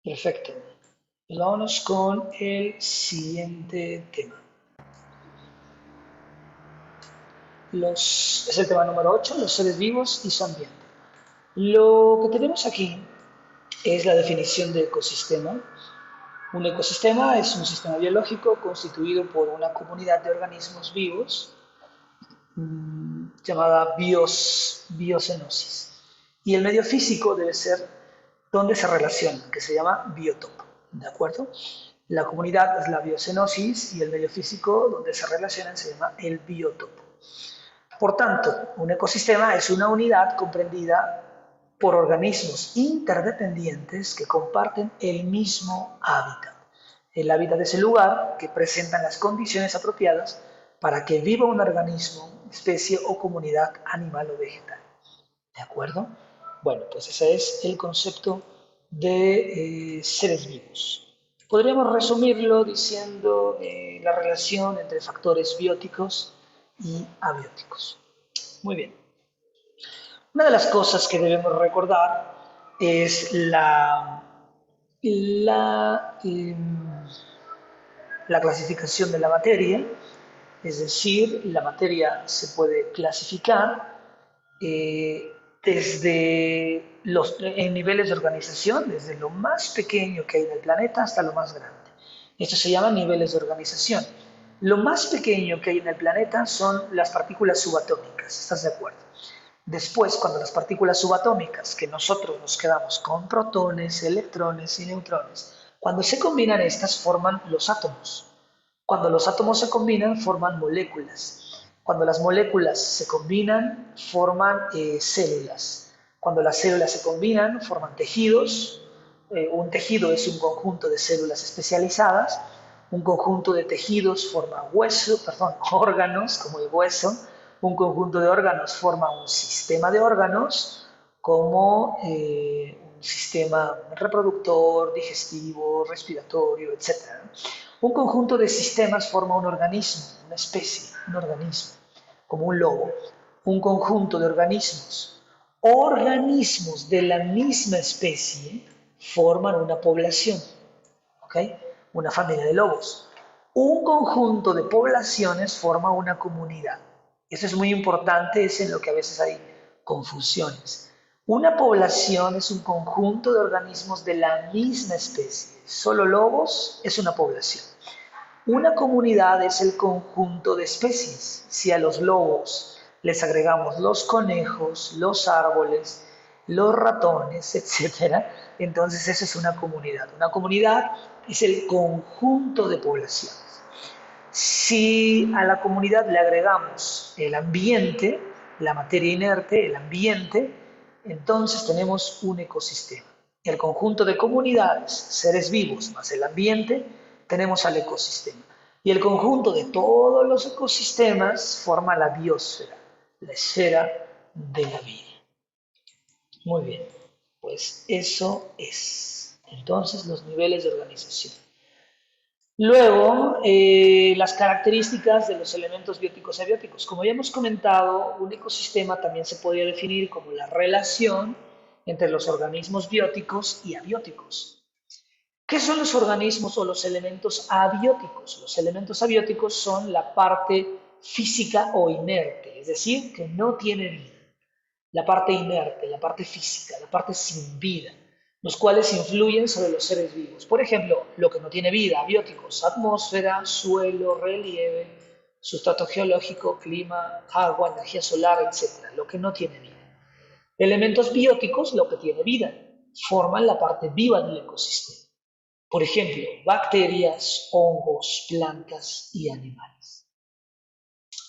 Perfecto. Pues vámonos con el siguiente tema. Es el tema número 8, los seres vivos y su ambiente. Lo que tenemos aquí es la definición de ecosistema. Un ecosistema es un sistema biológico constituido por una comunidad de organismos vivos llamada biocenosis. Y el medio físico debe ser donde se relacionan, que se llama biotopo. ¿De acuerdo? La comunidad es la biocenosis y el medio físico donde se relacionan se llama el biotopo. Por tanto, un ecosistema es una unidad comprendida por organismos interdependientes que comparten el mismo hábitat. El hábitat es el lugar que presentan las condiciones apropiadas para que viva un organismo, especie o comunidad animal o vegetal. ¿De acuerdo? Bueno, pues ese es el concepto de seres vivos. Podríamos resumirlo diciendo la relación entre factores bióticos y abióticos. Muy bien. Una de las cosas que debemos recordar es la, eh, la clasificación de la materia, es decir, la materia se puede clasificar eh, en niveles de organización, desde lo más pequeño que hay en el planeta hasta lo más grande. Esto se llama niveles de organización. Lo más pequeño que hay en el planeta son las partículas subatómicas, ¿estás de acuerdo? Después, cuando las partículas subatómicas, que nosotros nos quedamos con protones, electrones y neutrones, cuando se combinan estas forman los átomos. Cuando los átomos se combinan forman moléculas. Cuando las moléculas se combinan forman células. Cuando las células se combinan forman tejidos. Un tejido es un conjunto de células especializadas. Un conjunto de tejidos forma órganos como el hueso. Un conjunto de órganos forma un sistema de órganos como un sistema reproductor, digestivo, respiratorio, etc. Un conjunto de sistemas forma un organismo, una especie, un organismo, como un lobo. Un conjunto de organismos de la misma especie forman una población, ¿ok? Una familia de lobos. Un conjunto de poblaciones forma una comunidad. Eso es muy importante, es en lo que a veces hay confusiones. Una población es un conjunto de organismos de la misma especie. Solo lobos es una población. Una comunidad es el conjunto de especies. Si a los lobos les agregamos los conejos, los árboles, los ratones, etc., entonces eso es una comunidad. Una comunidad es el conjunto de poblaciones. Si a la comunidad le agregamos el ambiente, la materia inerte, el ambiente, entonces tenemos un ecosistema. El conjunto de comunidades, seres vivos más el ambiente, tenemos al ecosistema. Y el conjunto de todos los ecosistemas forma la biosfera, la esfera de la vida. Muy bien, pues eso es. Entonces los niveles de organización. Luego, las características de los elementos bióticos y abióticos. Como ya hemos comentado, un ecosistema también se podría definir como la relación entre los organismos bióticos y abióticos. ¿Qué son los organismos o los elementos abióticos? Los elementos abióticos son la parte física o inerte, es decir, que no tiene vida. La parte inerte, la parte física, la parte sin vida, los cuales influyen sobre los seres vivos. Por ejemplo, lo que no tiene vida, abióticos, atmósfera, suelo, relieve, sustrato geológico, clima, agua, energía solar, etc. Lo que no tiene vida. Elementos bióticos, lo que tiene vida, forman la parte viva del ecosistema. Por ejemplo, bacterias, hongos, plantas y animales.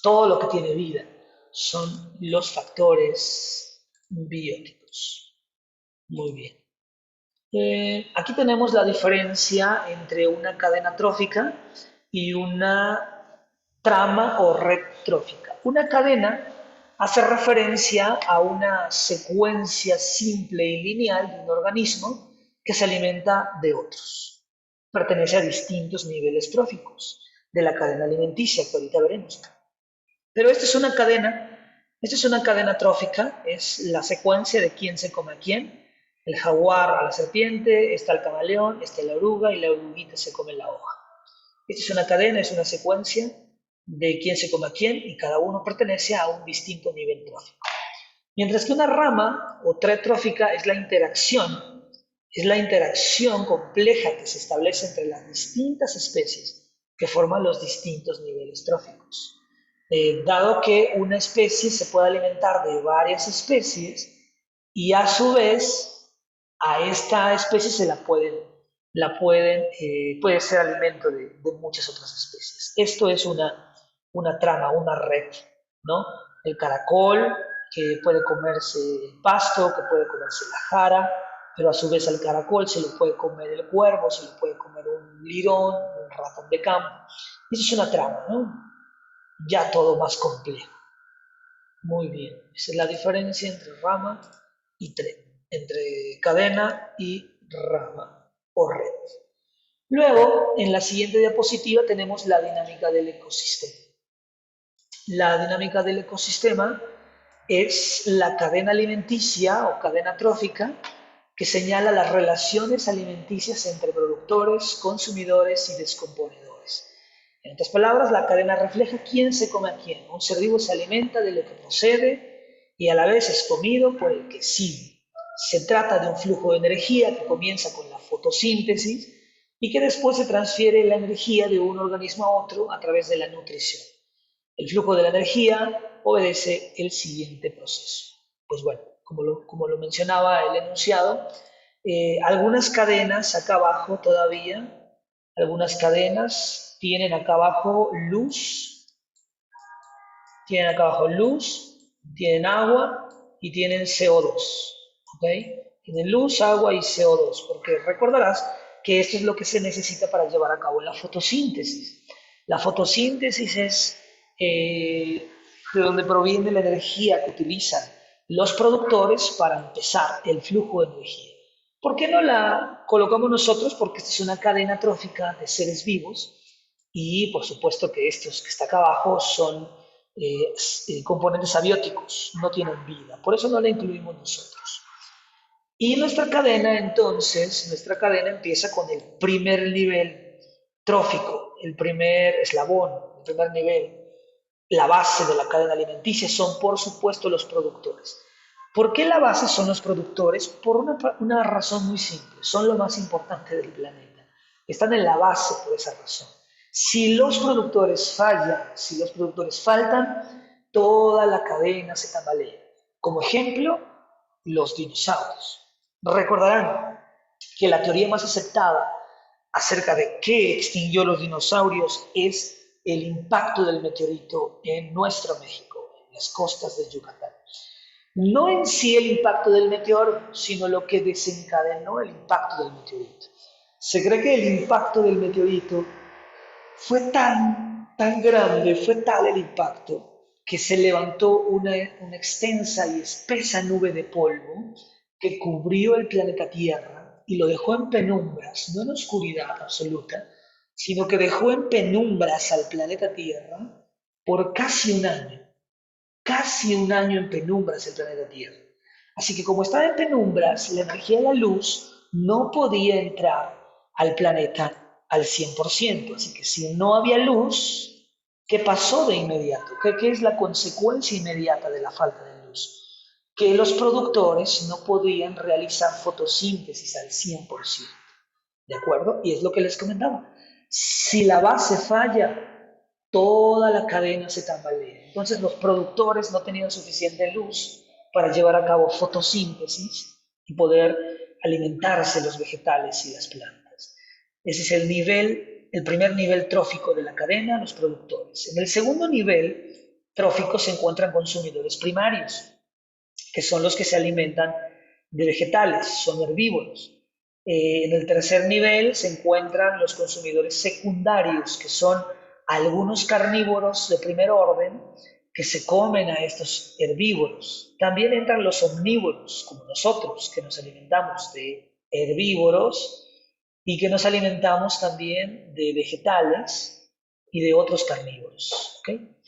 Todo lo que tiene vida son los factores bióticos. Muy bien. Aquí tenemos la diferencia entre una cadena trófica y una trama o red trófica. Una cadena hace referencia a una secuencia simple y lineal de un organismo que se alimenta de otros. Pertenece a distintos niveles tróficos de la cadena alimenticia, que ahorita veremos. Pero esta es una cadena trófica, es la secuencia de quién se come a quién. el jaguar a la serpiente, está el camaleón, está la oruga y la oruguita se come la hoja. Esta es una cadena, es una secuencia de quién se come a quién y cada uno pertenece a un distinto nivel trófico. Mientras que una rama o tred trófica es la interacción compleja que se establece entre las distintas especies que forman los distintos niveles tróficos. Dado que una especie se puede alimentar de varias especies y a su vez a esta especie puede ser alimento de muchas otras especies. Esto es una trama, una red, ¿no? El caracol, que puede comerse el pasto, que puede comerse la jara, pero a su vez al caracol se lo puede comer el cuervo, se lo puede comer un lirón, un ratón de campo. Eso es una trama, ¿no? Ya todo más complejo. Muy bien, esa es la diferencia entre rama y tren, entre cadena y rama o red. Luego, en la siguiente diapositiva tenemos la dinámica del ecosistema. La dinámica del ecosistema es la cadena alimenticia o cadena trófica que señala las relaciones alimenticias entre productores, consumidores y descomponedores. En otras palabras, la cadena refleja quién se come a quién. Un ser vivo se alimenta de lo que procede y a la vez es comido por el que sigue. Se trata de un flujo de energía que comienza con la fotosíntesis y que después se transfiere la energía de un organismo a otro a través de la nutrición. El flujo de la energía obedece el siguiente proceso. Pues bueno, como lo mencionaba el enunciado, algunas cadenas acá abajo todavía, algunas cadenas tienen acá abajo luz, tienen agua y tienen CO2. ¿Ok? Tienen luz, agua y CO2, porque recordarás que esto es lo que se necesita para llevar a cabo la fotosíntesis. La fotosíntesis es de donde proviene la energía que utilizan los productores para empezar el flujo de energía. ¿Por qué no la colocamos nosotros? Porque esta es una cadena trófica de seres vivos y por supuesto que estos que está acá abajo son componentes abióticos, no tienen vida. Por eso no la incluimos nosotros. Y nuestra cadena entonces, nuestra cadena empieza con el primer nivel trófico, el primer eslabón, el primer nivel. La base de la cadena alimenticia son, por supuesto, los productores. ¿Por qué la base son los productores? Por una razón muy simple. Son lo más importante del planeta. Están en la base por esa razón. Si los productores fallan, si los productores faltan, toda la cadena se tambalea. Como ejemplo, los dinosaurios. Recordarán que la teoría más aceptada acerca de qué extinguió los dinosaurios es el impacto del meteorito en nuestro México, en las costas de Yucatán. No en sí el impacto del meteoro, sino lo que desencadenó el impacto del meteorito. Se cree que el impacto del meteorito fue tan grande, fue tal el impacto, que se levantó una extensa y espesa nube de polvo que cubrió el planeta Tierra y lo dejó en penumbras, no en oscuridad absoluta, sino que dejó en penumbras al planeta Tierra por casi un año en penumbras el planeta Tierra. Así que como estaba en penumbras, la energía de la luz no podía entrar al planeta al 100%. Así que si no había luz, ¿qué pasó de inmediato? ¿Qué es la consecuencia inmediata de la falta de luz? Que los productores no podían realizar fotosíntesis al 100%. ¿De acuerdo? Y es lo que les comentaba. Si la base falla, toda la cadena se tambalea. Entonces los productores no tenían suficiente luz para llevar a cabo fotosíntesis y poder alimentarse los vegetales y las plantas. Ese es el primer nivel trófico de la cadena, los productores. En el segundo nivel trófico se encuentran consumidores primarios, que son los que se alimentan de vegetales, son herbívoros. En el tercer nivel se encuentran los consumidores secundarios, que son algunos carnívoros de primer orden que se comen a estos herbívoros. También entran los omnívoros, como nosotros, que nos alimentamos de herbívoros y que nos alimentamos también de vegetales y de otros carnívoros. ¿Okay?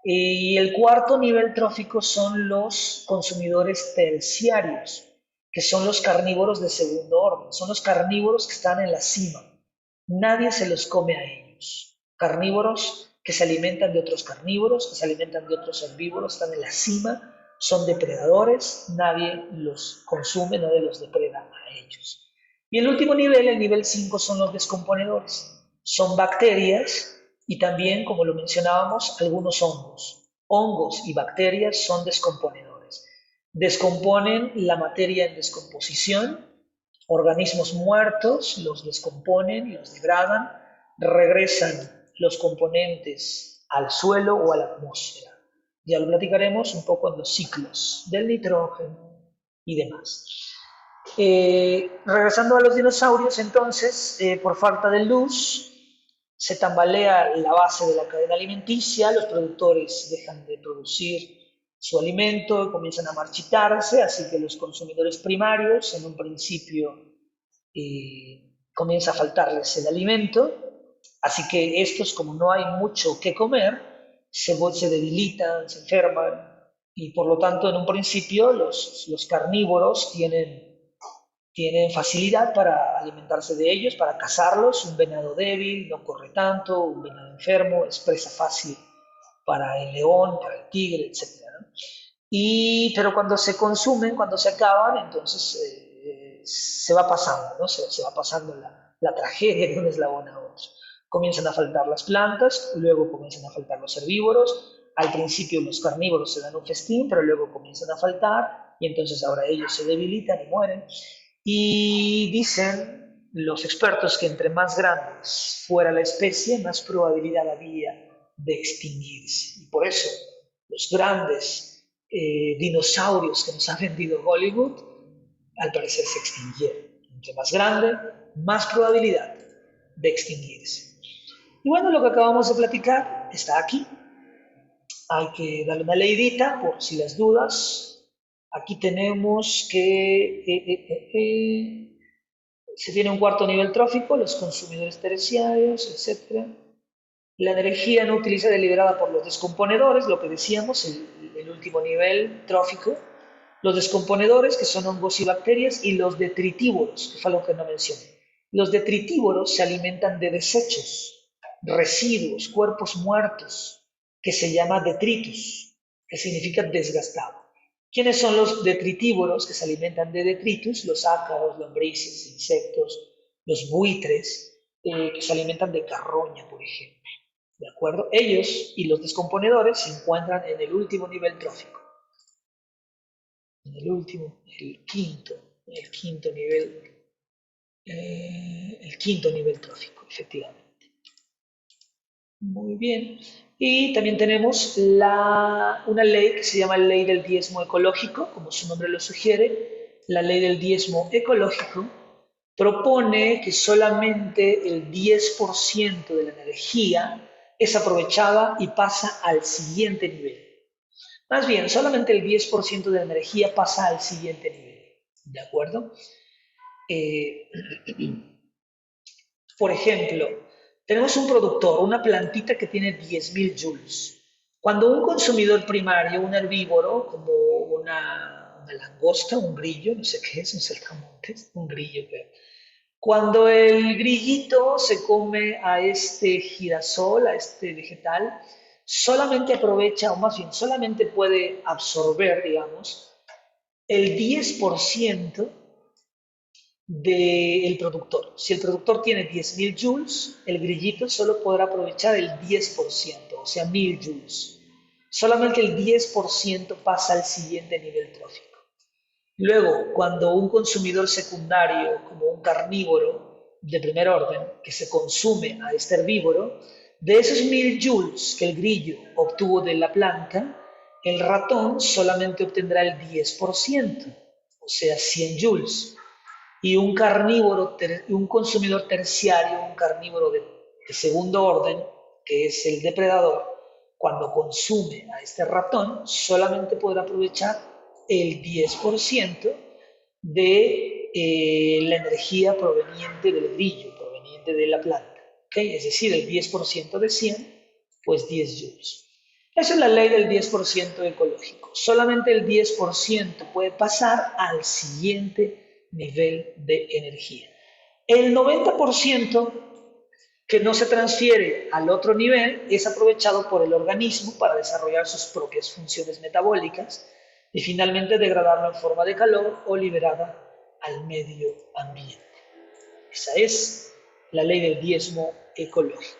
Y el cuarto nivel trófico son los consumidores terciarios. que son los carnívoros de segundo orden. Son los carnívoros que están en la cima. Nadie se los come a ellos. Carnívoros que se alimentan de otros carnívoros, que se alimentan de otros herbívoros, están en la cima, son depredadores, nadie los consume, nadie los depreda a ellos. Y el último nivel, el nivel 5, son los descomponedores. Son bacterias y también, como lo mencionábamos, algunos hongos. Hongos y bacterias son descomponedores. Descomponen la materia en descomposición, organismos muertos los descomponen, los degradan, regresan los componentes al suelo o a la atmósfera. Ya lo platicaremos un poco en los ciclos del nitrógeno y demás. Regresando a los dinosaurios, entonces, por falta de luz, se tambalea la base de la cadena alimenticia, los productores dejan de producir su alimento y comienzan a marchitarse, así que los consumidores primarios, en un principio, comienza a faltarles el alimento, así que estos, como no hay mucho que comer, se debilitan, se enferman, y por lo tanto, en un principio, los carnívoros tienen facilidad para alimentarse de ellos, para cazarlos. Un venado débil no corre tanto, un venado enfermo es presa fácil para el león, para el tigre, etc. ¿no? Pero cuando se consumen, cuando se acaban, entonces se va pasando, ¿no? Se va pasando la tragedia de un eslabón a otro. Comienzan a faltar las plantas, luego comienzan a faltar los herbívoros. Al principio los carnívoros se dan un festín, pero luego comienzan a faltar y entonces ahora ellos se debilitan y mueren. Y dicen los expertos que entre más grandes fuera la especie, más probabilidad había de extinguirse. Y por eso los grandes dinosaurios que nos ha vendido Hollywood, al parecer se extinguieron. Entre más grande, más probabilidad de extinguirse. Y bueno, lo que acabamos de platicar está aquí. Hay que darle una leidita por si las dudas. Aquí tenemos que se tiene un cuarto nivel trófico, los consumidores terciarios, etc. La energía no utilizada es liberada por los descomponedores, lo que decíamos, el último nivel trófico. Los descomponedores, que son hongos y bacterias, y los detritívoros, que fue algo que no mencioné. Los detritívoros se alimentan de desechos, residuos, cuerpos muertos, que se llama detritus, que significa desgastado. ¿Quiénes son los detritívoros que se alimentan de detritus? Los ácaros, lombrices, insectos, los buitres, que se alimentan de carroña, por ejemplo. ¿De acuerdo? Ellos y los descomponedores se encuentran en el último nivel trófico. En el último, el quinto nivel trófico, efectivamente. Muy bien. Y también tenemos una ley que se llama Ley del Diezmo Ecológico, como su nombre lo sugiere. La Ley del Diezmo Ecológico propone que solamente el 10% de la energía es aprovechada y pasa al siguiente nivel. Más bien, solamente el 10% de la energía pasa al siguiente nivel. ¿De acuerdo? Por ejemplo, tenemos un productor, una plantita que tiene 10.000 joules. Cuando un consumidor primario, un herbívoro, como una langosta, un grillo, no sé qué es, un saltamontes, un grillo, pero cuando el grillito se come a este girasol, a este vegetal, solamente aprovecha, o más bien, solamente puede absorber, digamos, el 10% del productor. Si el productor tiene 10.000 joules, el grillito solo podrá aprovechar el 10%, o sea, 1.000 joules. Solamente el 10% pasa al siguiente nivel trófico. Luego, cuando un consumidor secundario, como un carnívoro de primer orden, que se consume a este herbívoro, de esos 1.000 joules que el grillo obtuvo de la planta, el ratón solamente obtendrá el 10%, o sea, 100 joules. Y un carnívoro, un consumidor terciario, un carnívoro de segundo orden, que es el depredador, cuando consume a este ratón, solamente podrá aprovechar el 10% de la energía proveniente del grillo, proveniente de la planta. ¿Okay? Es decir, el 10% de 100, pues 10 joules. Esa es la ley del 10% ecológico. Solamente el 10% puede pasar al siguiente nivel de energía. El 90% que no se transfiere al otro nivel es aprovechado por el organismo para desarrollar sus propias funciones metabólicas y finalmente degradarlo en forma de calor o liberada al medio ambiente. Esa es la ley del diezmo ecológico.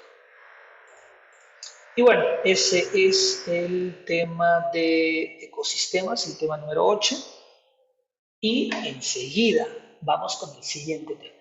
Y bueno, ese es el tema de ecosistemas, el tema número 8. Y enseguida vamos con el siguiente tema.